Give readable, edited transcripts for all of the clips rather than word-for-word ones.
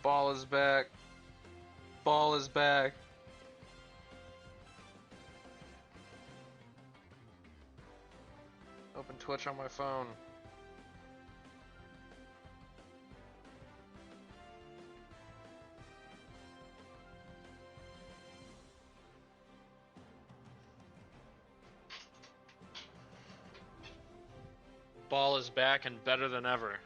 Ball is back. Ball is back. Open Twitch on my phone. Ball is back and better than ever.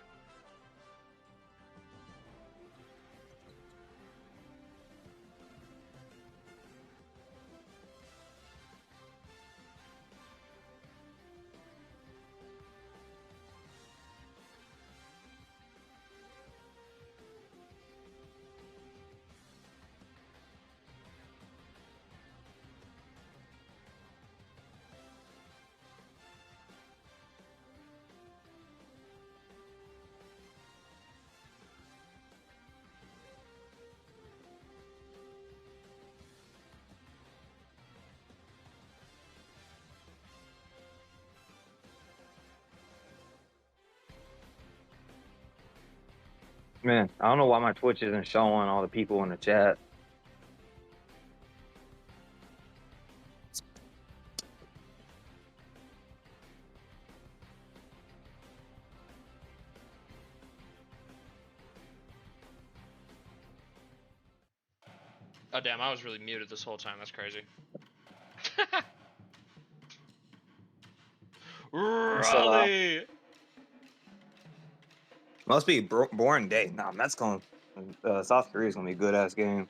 Man, I don't know why my Twitch isn't showing all the people in the chat. Oh damn, I was really muted this whole time. That's crazy. Raleigh! Must be a boring day. Nah, that's going. South Korea's gonna be a good ass game.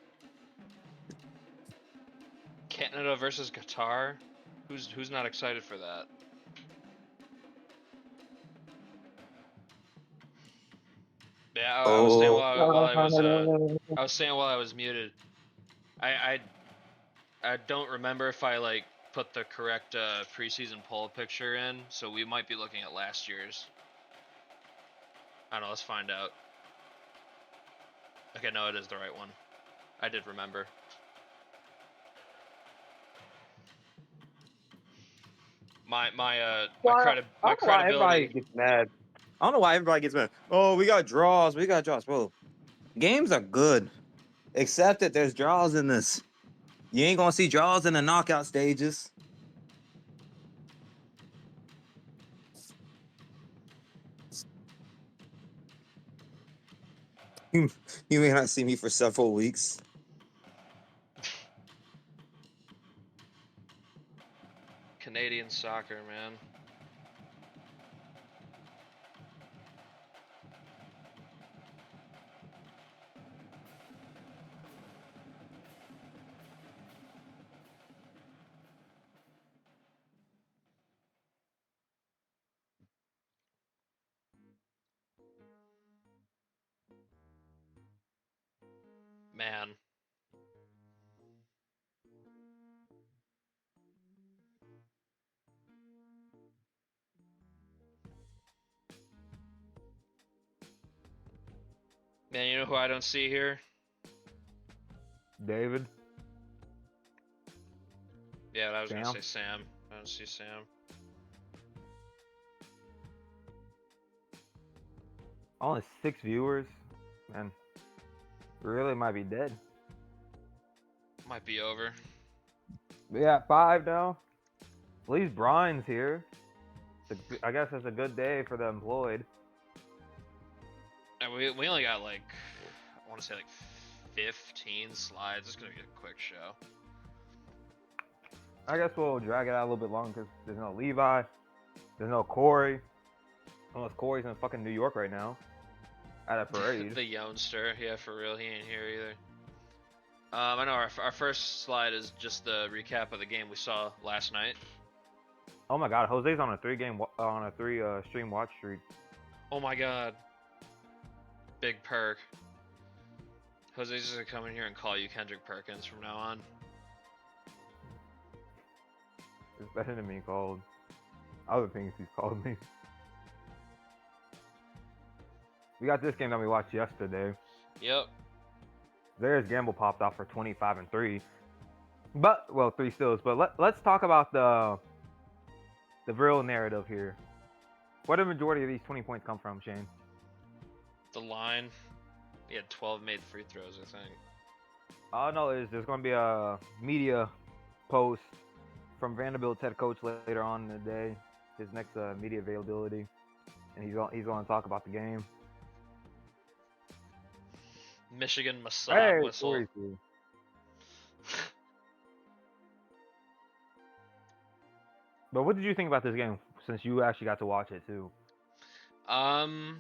Canada versus Qatar. Who's not excited for that? Yeah, I was saying I was saying while I was muted. I don't remember if I like put the correct preseason poll picture in, so we might be looking at last year's. I don't know. Let's find out. Okay, no, it is the right one. I did remember. My Why everybody credibility. gets mad. I don't know why everybody gets mad. Oh, we got draws. We got draws. Bro, games are good, except that there's draws in this. You ain't gonna see draws in the knockout stages. You may not see me for several weeks. Canadian soccer, man. Man. Man, you know who I don't see here? David. Yeah, I was Sam. gonna say Sam. I don't see Sam. Only 6 viewers. Man, really might be dead. Might be over. We got 5 now. At least Brian's here. I guess it's a good day for the employed. And we only got like, I want to say like 15 slides. It's gonna be a quick show. I guess we'll drag it out a little bit longer because there's no Levi. There's no Corey. Unless Corey's in fucking New York right now. At a parade. The youngster, yeah, for real, he ain't here either. I know our first slide is just the recap of the game we saw last night. Oh my god, Jose's on a 3 stream watch streak. Oh my god. Big perk. Jose's just gonna come in here and call you Kendrick Perkins from now on. It's better than being called other things he's called me. We got this game that we watched yesterday. Yep. There's Gamble popped off for 25 and 3. But, well, 3 steals. But let's talk about the real narrative here. Where did the majority of these 20 points come from, Shane? The line. He had 12 made free throws, I think. All I know is there's going to be a media post from Vanderbilt's head coach later on in the day, his next media availability, and he's going to talk about the game. Michigan Massage Hey, whistle. 42. But what did you think about this game since you actually got to watch it too? I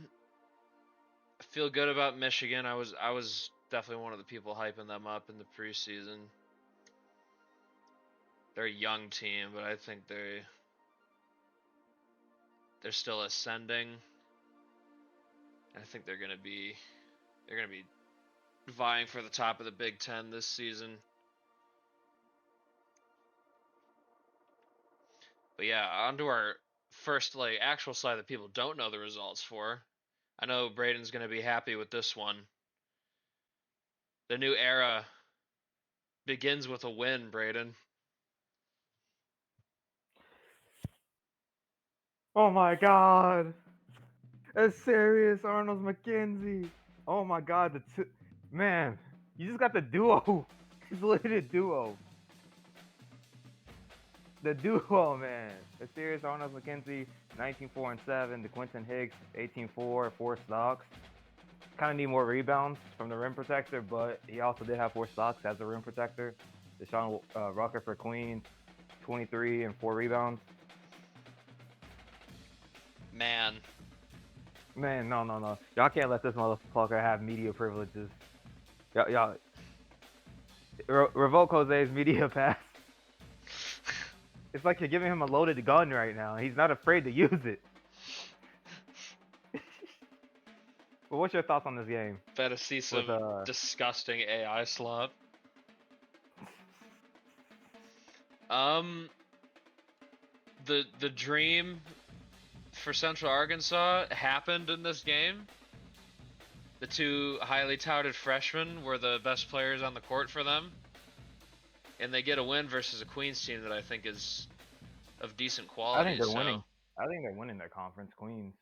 feel good about Michigan. I was definitely one of the people hyping them up in the preseason. They're a young team, but I think they're still ascending. I think they're gonna be vying for the top of the Big Ten this season. But yeah, on to our first actual slide that people don't know the results for. I know Braden's gonna be happy with this one. The new era begins with a win, Braden. Oh my God! That's serious, Arnold McKenzie. Oh my God, man, you just got the duo. It's literally a duo. The duo, man. The serious Arnold McKenzie, 19-4-7. The Quentin Hicks, 18-4, 4 stocks. Kind of need more rebounds from the rim protector, but he also did have 4 stocks as a rim protector. Deshaun Rucker for Queens, 23 and 4 rebounds. Man, no. Y'all can't let this motherfucker have media privileges. Y'all revoke Jose's media pass. It's like you're giving him a loaded gun right now. He's not afraid to use it. But what's your thoughts on this game? better see some disgusting AI slop. The dream for Central Arkansas happened in this game. The two highly touted freshmen were the best players on the court for them. And they get a win versus a Queens team that I think is of decent quality. I think they're winning. I think they're winning their conference, Queens.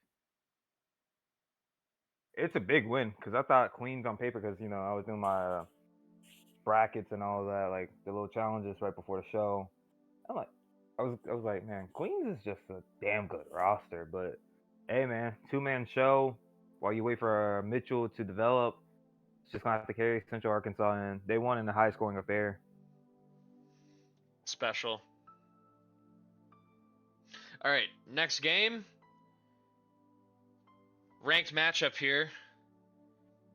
It's a big win because I thought Queens on paper, because I was doing my brackets and all of that, like the little challenges right before the show. I was like, man, Queens is just a damn good roster. But hey, man, 2-man show while you wait for Mitchell to develop. It's just gonna have to carry Central Arkansas, and they won in the high scoring affair. Special. All right, next game. Ranked matchup here.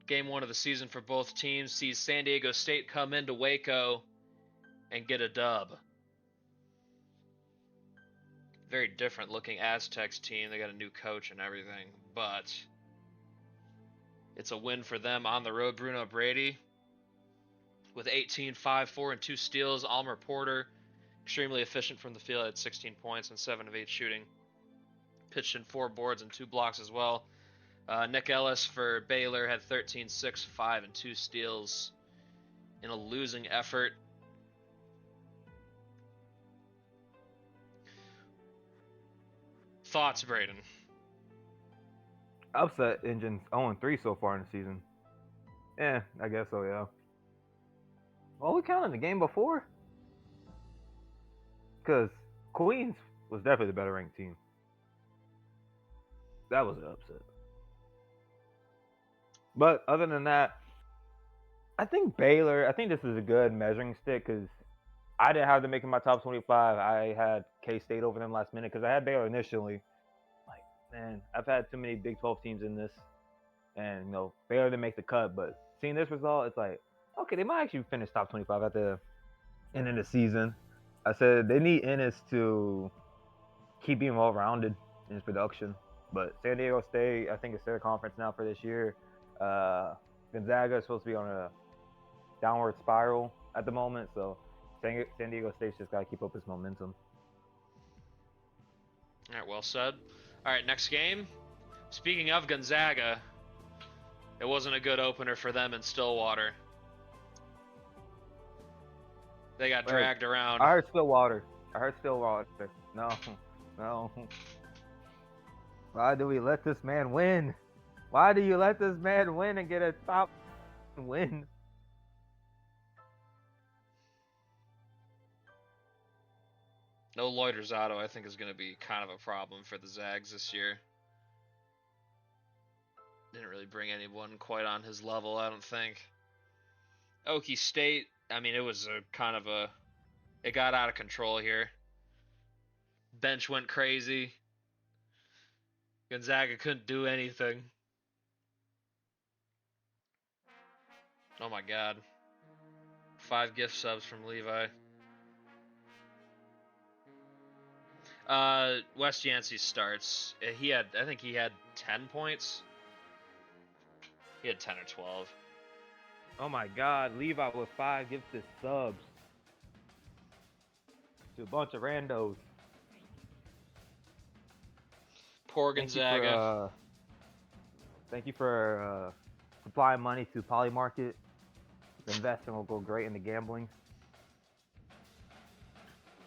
Game 1 of the season for both teams sees San Diego State come into Waco and get a dub. Very different looking Aztecs team. They got a new coach and everything, but it's a win for them on the road. Bruno Brady with 18, 5, 4, and 2 steals. Almer Porter, extremely efficient from the field, had 16 points and 7 of 8 shooting. Pitched in 4 boards and 2 blocks as well. Nick Ellis for Baylor had 13, 6, 5, and 2 steals in a losing effort. Thoughts, Braden? Upset Engine's 0-3 so far in the season. Yeah, I guess so, yeah. Well, we counted the game before. Because Queens was definitely the better ranked team. That was an upset. But other than that, I think this is a good measuring stick because I didn't have them making my top 25. I had K-State over them last minute because I had Baylor initially. Like, man, I've had too many Big 12 teams in this. And, Baylor didn't make the cut. But seeing this result, it's like, okay, they might actually finish top 25 at the end of the season. I said they need Ennis to keep being well-rounded in his production. But San Diego State, I think it's their conference now for this year. Gonzaga is supposed to be on a downward spiral at the moment, so San Diego State's just got to keep up its momentum. All right, well said. All right, next game. Speaking of Gonzaga, it wasn't a good opener for them in Stillwater. They got dragged around. I heard Stillwater. No. Why do we let this man win? Why do you let this man win and get a top wins. No Lloyd Rosado, I think, is going to be kind of a problem for the Zags this year. Didn't really bring anyone quite on his level, I don't think. Okie State, I mean, it was a kind of a... It got out of control here. Bench went crazy. Gonzaga couldn't do anything. Oh my god. 5 gift subs from Levi. West Yancey starts. I think he had 10 points. He had 10 or 12. Oh my God, Levi with 5 gifted subs to a bunch of randos. Poor Gonzaga. Thank you for supplying money to Poly Market. The investment will go great into gambling.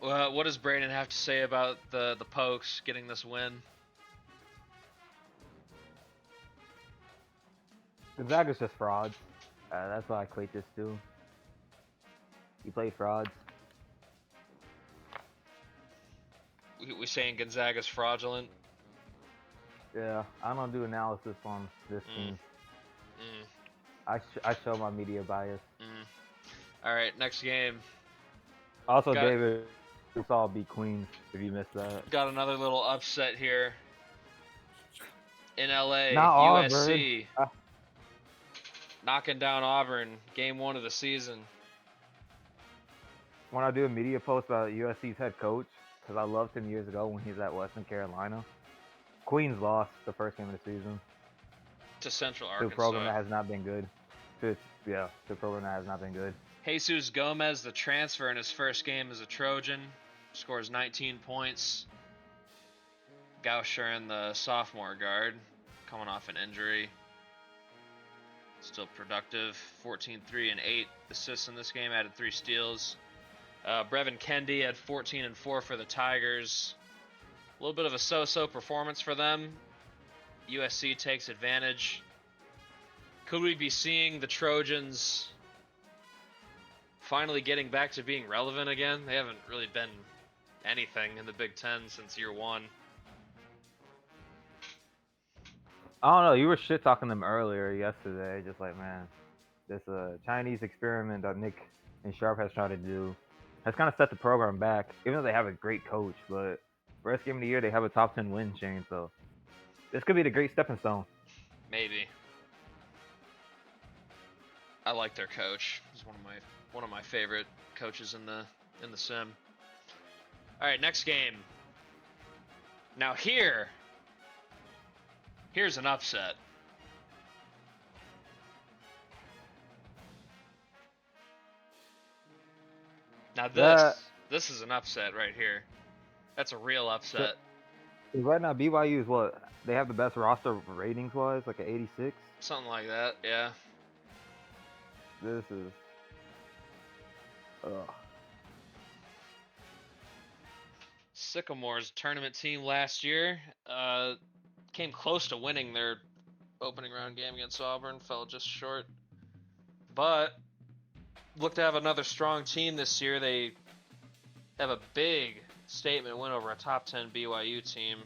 Well, what does Brayden have to say about the Pokes getting this win? Gonzaga's just frauds. That's what I equate this to. You play frauds. We saying Gonzaga's fraudulent? Yeah, I don't do analysis on this team. Mm. I show my media bias. All right, next game. Also, David, we saw beat Queens. If you missed that, got another little upset here in LA. Not USC Auburn. knocking down Auburn. Game 1 of the season. When I do a media post about USC's head coach, because I loved him years ago when he was at Western Carolina. Queens lost the first game of the season To Central to a Arkansas. program that has not been good. To a program that has not been good. Jesus Gomez, the transfer in his first game as a Trojan, scores 19 points. Gauscher, the sophomore guard, coming off an injury. Still productive. 14, 3, and 8 assists in this game, added 3 steals. Brevin Kendi had 14 and 4 for the Tigers. A little bit of a so-so performance for them. USC takes advantage. Could we be seeing the Trojans finally getting back to being relevant again? They haven't really been anything in the Big Ten since year 1. I don't know. You were shit talking them earlier yesterday. Just like, man, this Chinese experiment that Nick and Sharp has tried to do has kind of set the program back. Even though they have a great coach, but first game of the year they have a top 10 win chain. So this could be the great stepping stone. Maybe. I like their coach. He's one of my favorite coaches in the sim. All right, next game. Now here's an upset. Now this is an upset right here. That's a real upset. Right now BYU is what? They have the best roster ratings wise, like an 86. Something like that, yeah. This is Sycamore's tournament team last year came close to winning their opening round game against Auburn, fell just short. But look to have another strong team this year. They have a big statement win over a top 10 BYU team.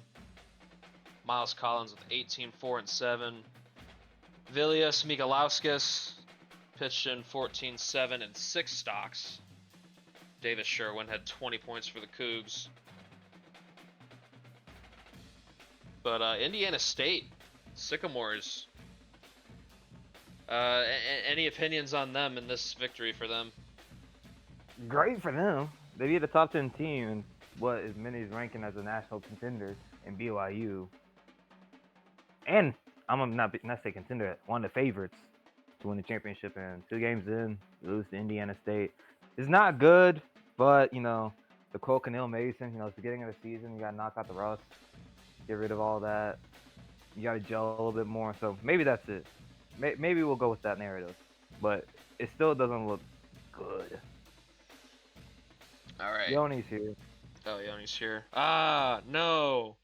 Miles Collins with 18, 4, and 7. Vilius Migalauskas pitched in 14, 7, and 6 stocks. Davis Sherwin had 20 points for the Cougs. But Indiana State, Sycamores. Any opinions on them in this victory for them? great for them. They beat a top 10 team and what is many is ranking as a national contender in BYU. And I'm not say contender, one of the favorites to win the championship. And 2 games in, lose to Indiana State. It's not good, but the quote Canil Mason, it's the beginning of the season. You got to knock out the rust, get rid of all that. You got to gel a little bit more. So maybe that's it. Maybe we'll go with that narrative, but it still doesn't look good. All right. Yoni's here. Oh, Yoni's here. Ah, no.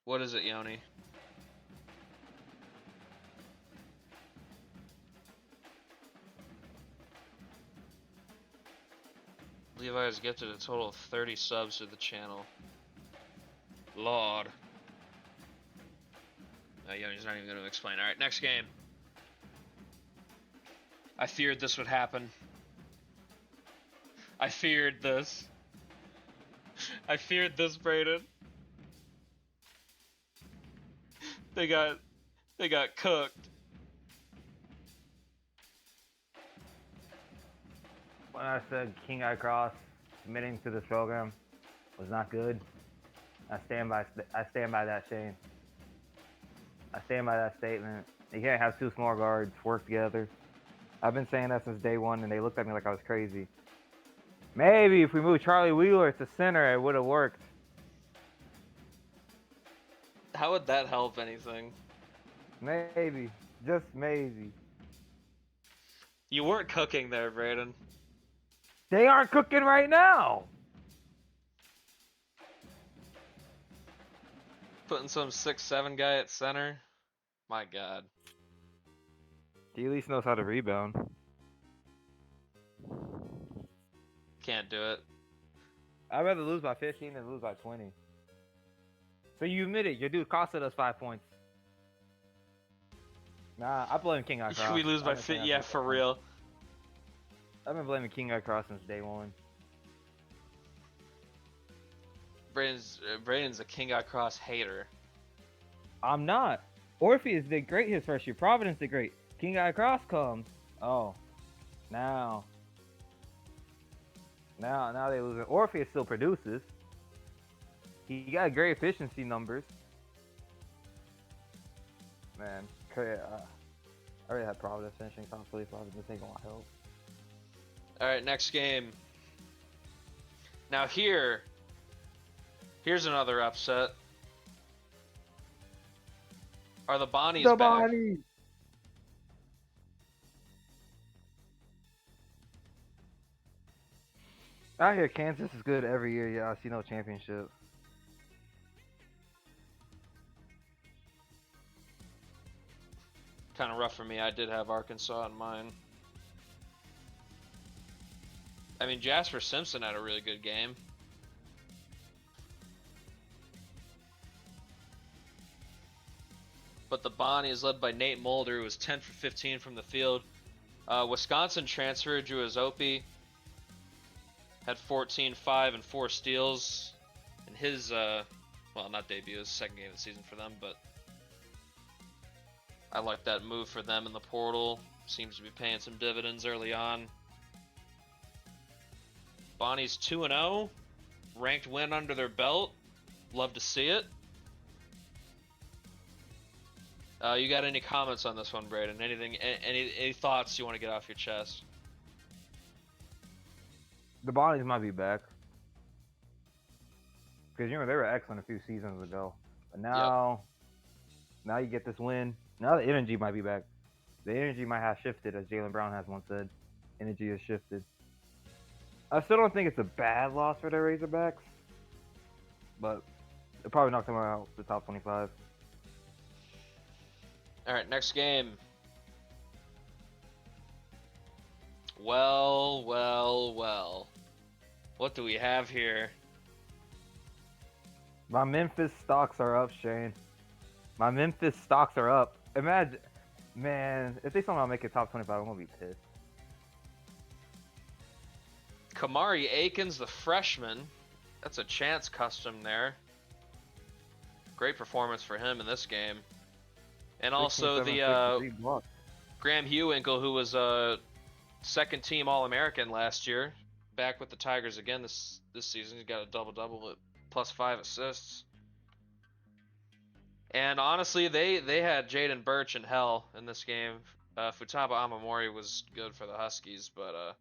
What is it, Yoni? Levi has gifted a total of 30 subs to the channel. Lord. Yeah, he's not even going to explain. Alright, next game. I feared this would happen. I feared this. I feared this, Brayden. They got cooked. When I said King I Cross committing to this program was not good, I stand by that, Shane. I stand by that statement. You can't have two small guards work together. I've been saying that since day one, and they looked at me like I was crazy. Maybe if we moved Charlie Wheeler to center, it would have worked. How would that help anything? Maybe. Just maybe. You weren't cooking there, Brayden. They aren't cooking right now. Putting some 6'7" guy at center. My God. He at least knows how to rebound. Can't do it. I'd rather lose by 15 than lose by 20. So you admit it. Your dude costed us 5 points. Nah, I blame King I Cross. We lose by 50. Yeah, for real. I've been blaming King I Cross since day one. Brayden's a King I Cross hater. I'm not. Orpheus did great his first year. Providence did great. King I Cross comes. Oh. Now they lose it. Orpheus still produces. He got great efficiency numbers. Man, I already had Providence finishing top 45. This ain't gonna help. Alright, next game. Now here's another upset. Are the Bonnies back? Bonnies! I hear Kansas is good every year. Yeah, I see no championship. Kind of rough for me. I did have Arkansas in mine. I mean, Jasper Simpson had a really good game. But the Bonnies, led by Nate Mulder, who was 10 for 15 from the field. Wisconsin transfer Drew Azopi had 14, 5, and 4 steals in his, well, not debut, his second game of the season for them, but I like that move for them in the portal. Seems to be paying some dividends early on. Bonnie's 2-0, ranked win under their belt. Love to see it. You got any comments on this one, Brayden? Anything? Any thoughts you want to get off your chest? The Bonnies might be back. Because, you know, they were excellent a few seasons ago. But now, now you get this win. Now the energy might be back. The energy might have shifted, as Jaylen Brown has once said. Energy has shifted. I still don't think it's a bad loss for the Razorbacks. But it probably knocked them out the top 25. Alright, next game. Well. What do we have here? My Memphis stocks are up, Shane. My Memphis stocks are up. Imagine, man, if they somehow make it top 25, I'm going to be pissed. Kamari Aikens, the freshman. That's a chance custom there. Great performance for him in this game. And also the Graham Hewinkle, who was a second team All-American last year, back with the Tigers again this season. He's got a double-double with +5 assists. And honestly, they had Jaden Birch in hell in this game. Futaba Amamori was good for the Huskies, but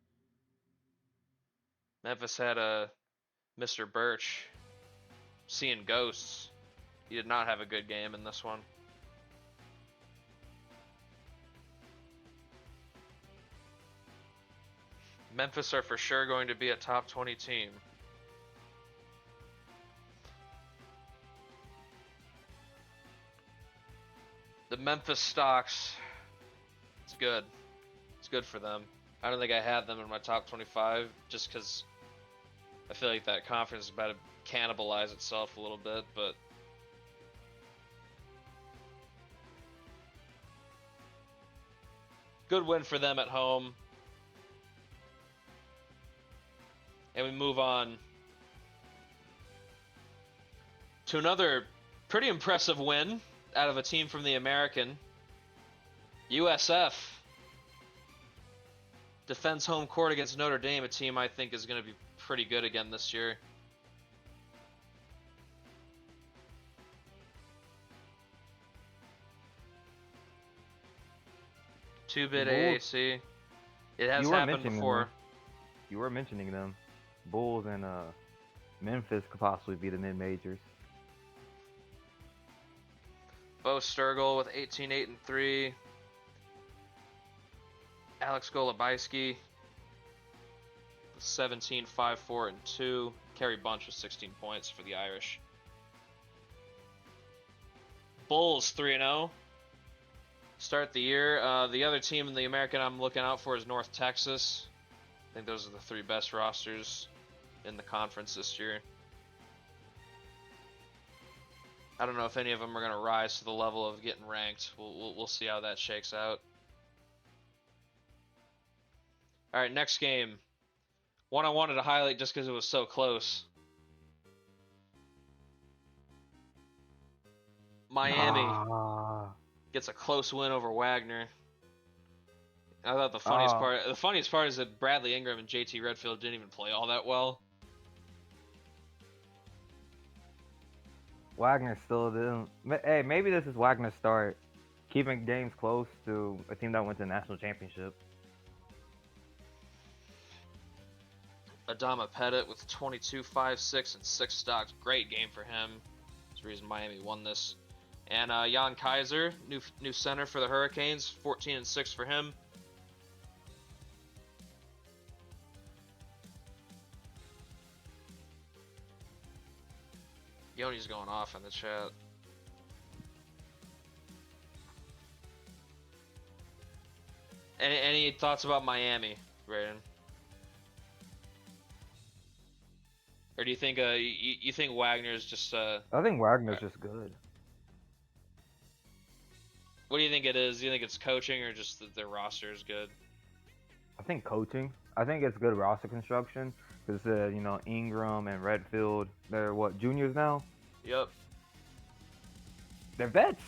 Memphis had Mr. Birch seeing ghosts. He did not have a good game in this one. Memphis are for sure going to be a top 20 team. The Memphis stocks, it's good. It's good for them. I don't think I had them in my top 25 just because I feel like that conference is about to cannibalize itself a little bit, but good win for them at home. And we move on to another pretty impressive win out of a team from the American. USF defends home court against Notre Dame, a team I think is going to be pretty good again this year. Two-bit AAC. It has happened before. You were mentioning them. Bulls and Memphis could possibly be the mid-majors. Bo Sturgill with 18-8-3. Alex Golubayski with 17-5-4-2. Kerry Bunch with 16 points for the Irish. Bulls 3-0. Start the year. The other team in the American I'm looking out for is North Texas. I think those are the three best rosters in the conference this year. I don't know if any of them are going to rise to the level of getting ranked. We'll see how that shakes out. All right, next game. One I wanted to highlight just because it was so close. Miami gets a close win over Wagner. I thought the funniest part is that Bradley Ingram and JT Redfield didn't even play all that well. Wagner still didn't. Hey, maybe this is Wagner's start, keeping games close to a team that went to the national championship. Adama Pettit with 22, 5, 6, and 6 stocks. Great game for him. That's the reason Miami won this. And Jan Kaiser, new center for the Hurricanes, 14 and 6 for him. Yoni's going off in the chat. Any thoughts about Miami, Brayden? Or do you think you think Wagner's just I think Wagner's just good. What do you think it is? Do you think it's coaching or just that their roster is good? I think coaching. I think it's good roster construction because Ingram and Redfield, they're what, juniors now? Yep. They're vets.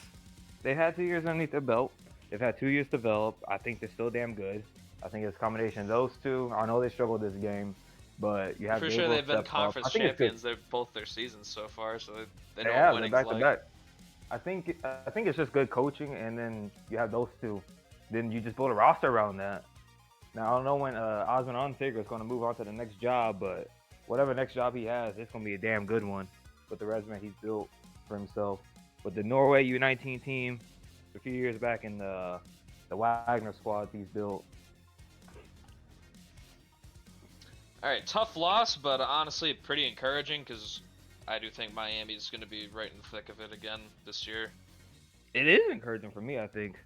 They had 2 years underneath their belt. They've had 2 years to develop. I think they're still damn good. I think it's a combination of those two. I know they struggled this game, but you have. For sure, they've been conference champions. They're both their seasons so far, so they know what winning's back like. to back. I think it's just good coaching, and then you have those two. Then you just build a roster around that. Now I don't know when Osman Ontiger is going to move on to the next job, but whatever next job he has, it's going to be a damn good one with the resume he's built for himself. With the Norway U19 team a few years back in the Wagner squad he's built. All right, tough loss, but honestly pretty encouraging because I do think Miami is going to be right in the thick of it again this year. It is encouraging for me, I think.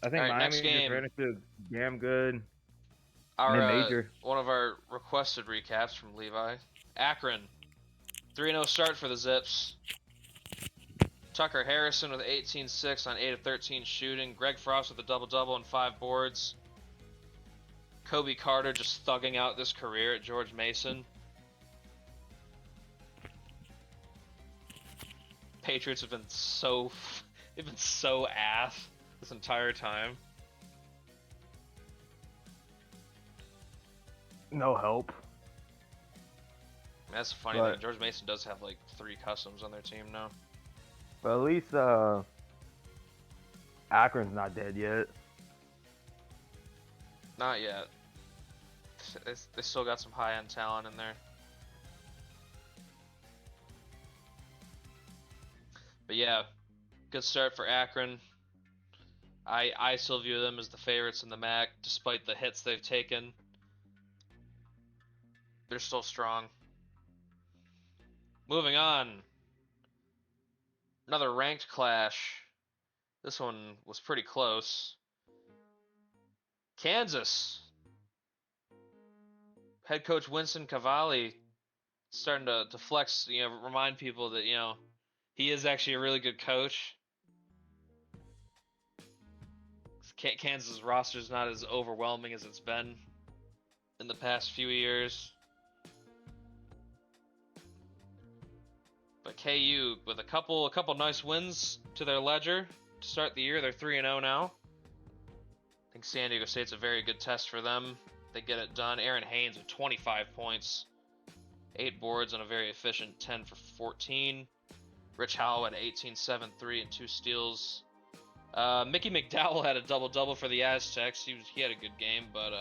I think All right, Miami next game. is ready to damn good. Our one of our requested recaps from Levi. Akron, 3-0 start for the Zips. Tucker Harrison with 18-6 on 8 of 13 shooting. Greg Frost with a double-double and 5 boards. Kobe Carter just thugging out this career at George Mason. Patriots have been so ass this entire time. No help. That's funny that George Mason does have like 3 customs on their team now. But at least Akron's not dead yet. Not yet. They still got some high-end talent in there. But yeah, good start for Akron. I still view them as the favorites in the MAC, despite the hits they've taken. They're still strong. Moving on. Another ranked clash. This one was pretty close. Kansas head coach Winston Cavalli starting to flex, remind people that, he is actually a really good coach. Kansas' roster is not as overwhelming as it's been in the past few years. But KU with a couple nice wins to their ledger to start the year. They're 3-0 now. I think San Diego State's a very good test for them. They get it done. Aaron Haynes with 25 points, 8 boards on a very efficient 10 for 14. Rich Howell had 18, 7, 3, and 2 steals. Mickey McDowell had a double-double for the Aztecs. He had a good game, but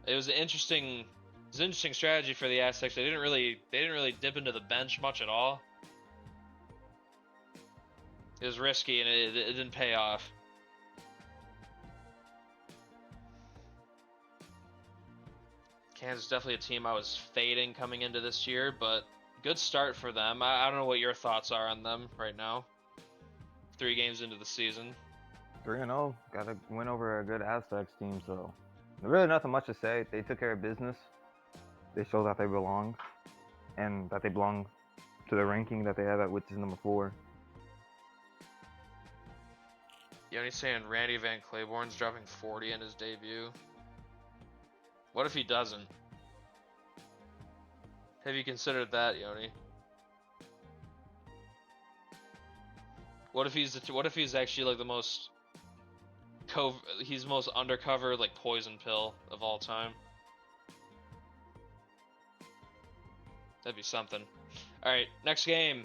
it was an interesting strategy for the Aztecs. They didn't really dip into the bench much at all. It was risky and it didn't pay off. Kansas is definitely a team I was fading coming into this year, but good start for them. I don't know what your thoughts are on them right now. 3 games into the season. 3-0. Got to win over a good Aztecs team, so there's really nothing much to say. They took care of business. They showed that they belong, and that they belong to the ranking that they have at, which is number 4. Yoni saying Randy Van Claiborne's dropping 40 in his debut. What if he doesn't? Have you considered that, Yoni? What if he's actually like the most he's most undercover like poison pill of all time? That'd be something. All right, next game.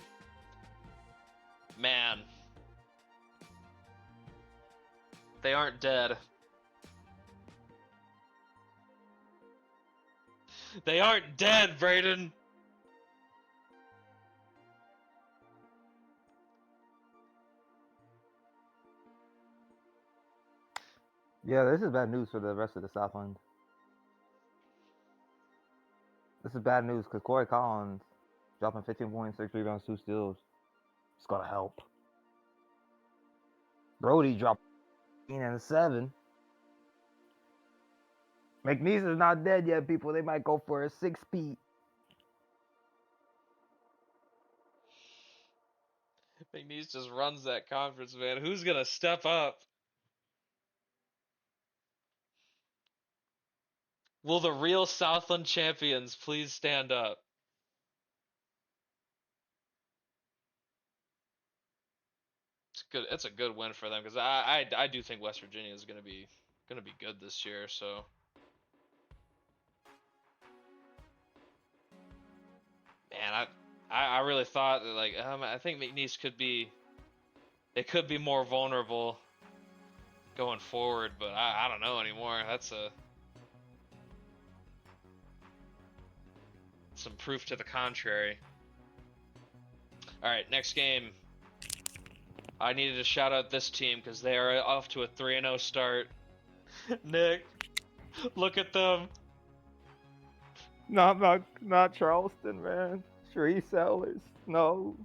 Man, they aren't dead. They aren't dead, Brayden. Yeah, this is bad news for the rest of the Southland. This is bad news because Corey Collins dropping 15 points, 6 rebounds, 2 steals. It's gonna help. Brody dropped 15 and 7. McNeese is not dead yet, people. They might go for a 6-peat. McNeese just runs that conference, man. Who's gonna step up? Will the real Southland champions please stand up? It's a good win for them because I do think West Virginia is gonna be good this year. So man, I really thought that like I think McNeese could be more vulnerable going forward, but I don't know anymore. That's some proof to the contrary. All right, next game. I needed to shout out this team because they are off to a 3-0 start. Nick, look at them. Not Charleston, man. Sheree Sellers. No.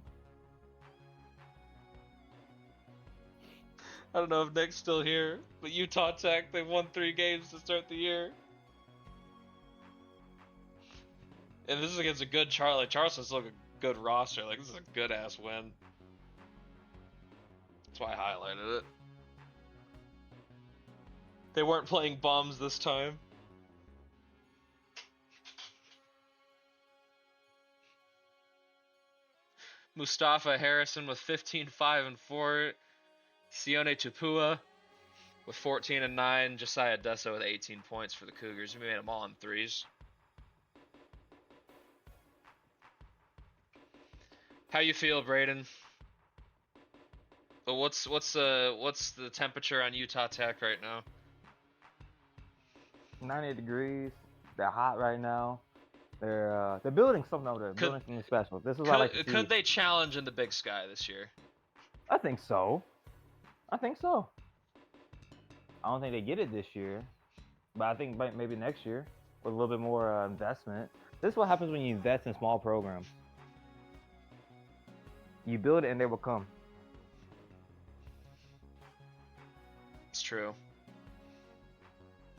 I don't know if Nick's still here, but Utah Tech, they've won 3 games to start the year. And this is against a good Charleston's still a good roster. Like, this is a good-ass win. That's why I highlighted it. They weren't playing bums this time. Mustafa Harrison with 15, 5, and 4. Sione Tupua with 14 and 9. Josiah Dessa with 18 points for the Cougars. We made them all in threes. How you feel, Brayden? But what's the temperature on Utah Tech right now? 90 degrees. They're hot right now. They're building something over there. Building something special. This is what I like to see. Could they challenge in the Big Sky this year? I think so. I don't think they get it this year, but I think maybe next year with a little bit more investment. This is what happens when you invest in small programs. You build it and they will come. It's true.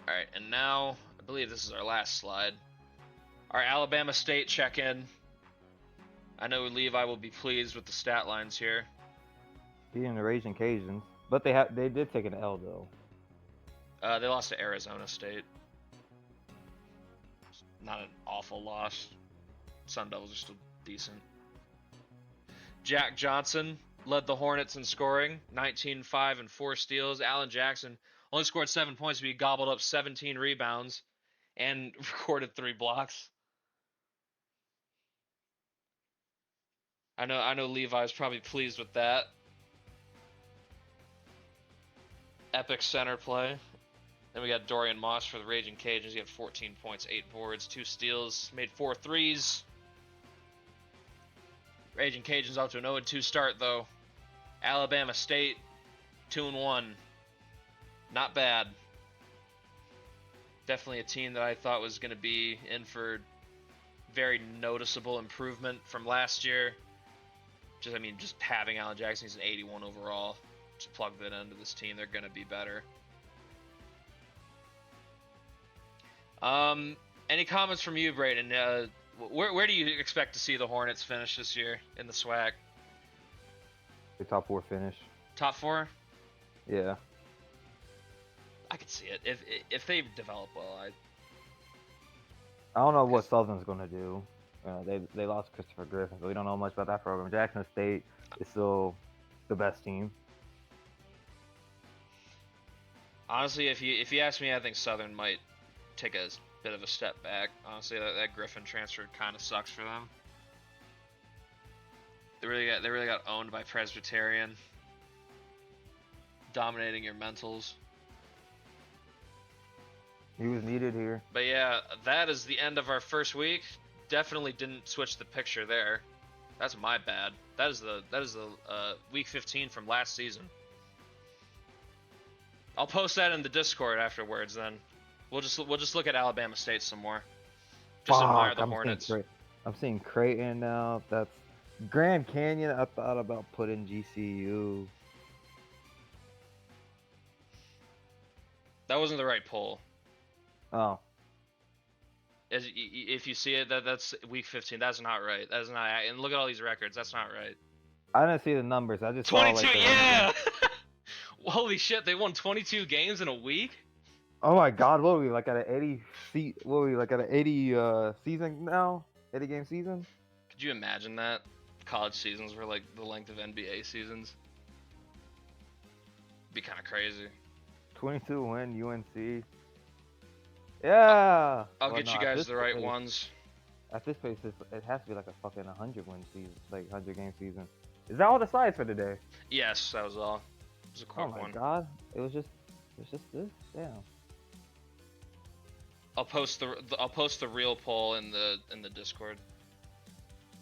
Alright, and now I believe this is our last slide. Our Alabama State check-in. I know Levi will be pleased with the stat lines here. Beating the Raging Cajuns, but they did take an L though. They lost to Arizona State. Not an awful loss. Sun Devils are still decent. Jack Johnson led the Hornets in scoring, 19, 5, and 4 steals. Allen Jackson only scored 7 points, but he gobbled up 17 rebounds and recorded 3 blocks. I know Levi's probably pleased with that. Epic center play. Then we got Dorian Moss for the Raging Cajuns. He had 14 points, 8 boards, 2 steals, made 4 threes. Raging Cajuns off to an 0-2 start though. Alabama State 2-1. Not bad. Definitely a team that I thought was going to be in for very noticeable improvement from last year. Just having Allen Jackson, he's an 81 overall. Just plug that into this team, they're going to be better. Any comments from you, Brayden? Where do you expect to see the Hornets finish this year in the SWAC? The top 4 finish. Top 4? Yeah. I could see it if they develop well. I don't know what Southern's gonna do. They lost Christopher Griffin, so we don't know much about that program. Jackson State is still the best team. Honestly, if you ask me, I think Southern might take a bit of a step back. Honestly, that Griffin transfer kind of sucks for them. They really got owned by Presbyterian, dominating your mentals. He was needed here. But yeah, that is the end of our first week. Definitely didn't switch the picture there. That's my bad. That is the week 15 from last season. I'll post that in the Discord afterwards. Then we'll just look at Alabama State some more. Just admire the Hornets. I'm seeing Creighton now. That's Grand Canyon. I thought about putting GCU. That wasn't the right poll. Oh. If you see it, that's week 15. That's not right. That's not. And look at all these records. That's not right. I didn't see the numbers. I just 22. saw, like, Yeah. Holy shit! They won 22 games in a week. Oh my God! What are we like at an 80? What are we like at an 80 season now? 80 game season? Could you imagine that? College seasons were like the length of NBA seasons. Be kind of crazy. 22 win UNC. Yeah. I'll get you guys the right ones. At this pace, it has to be like a fucking 100 win season, like 100 game season. Is that all the slides for today? Yes, that was all. It was a quick one. Oh my one. God! It was just this. Damn. I'll post the real poll in the Discord.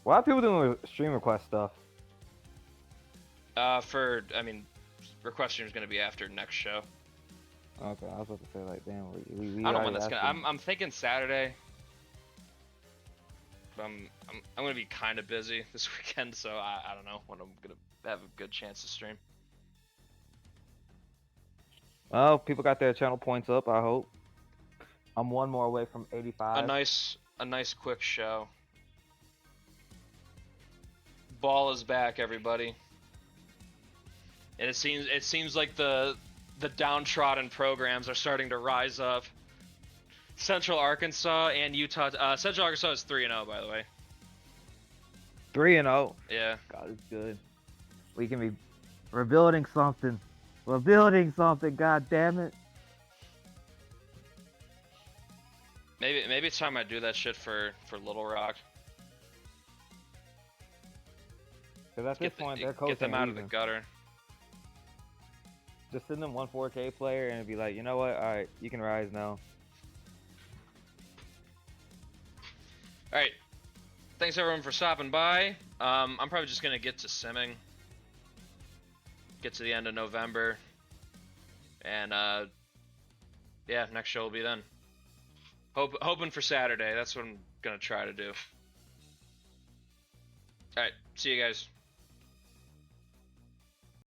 Why are people doing stream request stuff? Request stream is gonna be after next show. Okay, I was about to say like, damn, we I don't know when that's gonna. I'm thinking Saturday. But I'm gonna be kind of busy this weekend, so I don't know when I'm gonna have a good chance to stream. Well, people got their channel points up. I hope. I'm one more away from 85. A nice quick show. Ball is back, everybody. And it seems like the downtrodden programs are starting to rise up. Central Arkansas and Utah. Central Arkansas is 3-0, by the way. 3-0. Yeah. God, it's good. We're building something. We're building something. God damn it. Maybe it's time I do that shit for Little Rock. Because at this point, they're coaching. Get them out of the gutter. Just send them one 4K player and be like, you know what? All right, you can rise now. All right. Thanks everyone for stopping by. I'm probably just gonna get to simming. Get to the end of November, and yeah, next show will be then. Hoping for Saturday. That's what I'm gonna try to do. All right. See you guys.